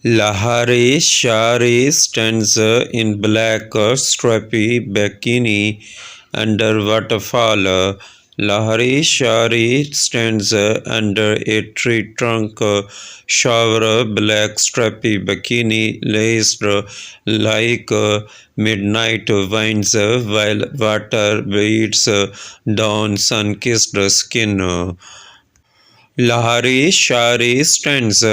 Lahari Shari stands in black stripy bikini under waterfall. Lahari Shari stands under a tree trunk shower, black stripy bikini laced like midnight winds while water beats down sun-kissed skin. Lahari Shari stands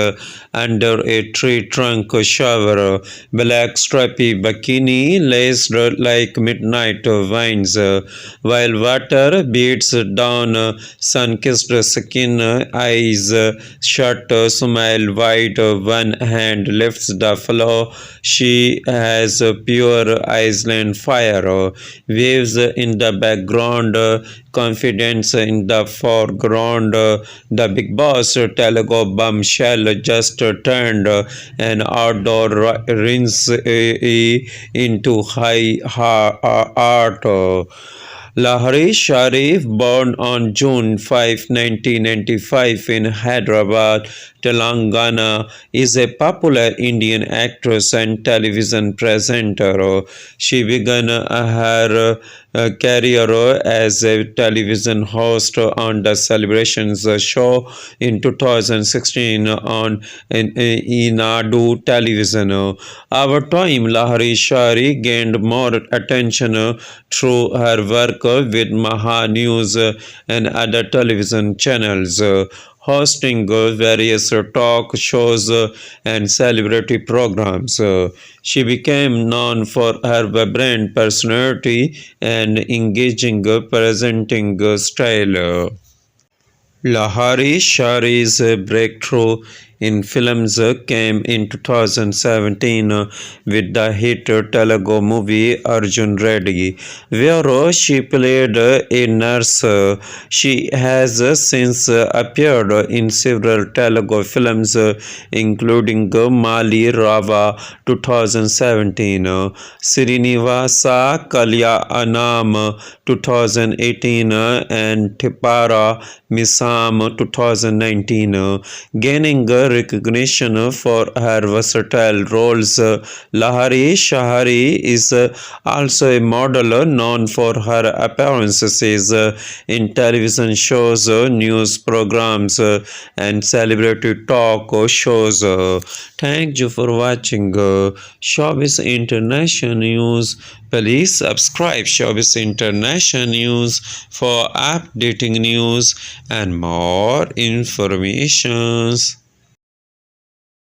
under a tree trunk shower, black stripy bikini laced like midnight vines, while water beats down sun-kissed skin, eyes shut, smile wide, one hand lifts the floor. She has pure Iceland fire, waves in the background, confidence in the foreground. The Big Boss Telugu bombshell just turned an outdoor rinse into high art. Lahari Sharif, born on June 5, 1995 in Hyderabad, Telangana, is a popular Indian actress and television presenter. She began her career as a television host on the Celebrations show in 2016 on Inadu television. Over time, Lahari Shari gained more attention through her work with Maha News and other television channels, hosting various talk shows and celebrity programs. She became known for her vibrant personality and engaging presenting style. Lahari Shari's breakthrough in films came in 2017 with the hit Telugu movie Arjun Reddy, where she played a nurse. She has since appeared in several Telugu films, including Mali Rava 2017, Srinivasa Kalyanam 2018, and Tipara Misam 2019, gaining recognition for her versatile roles. Lahari Shahari is also a model known for her appearances in television shows, news programs, and celebrity talk shows. Thank you for watching Showbiz International News. Please subscribe Showbiz International News for updating news and more informations.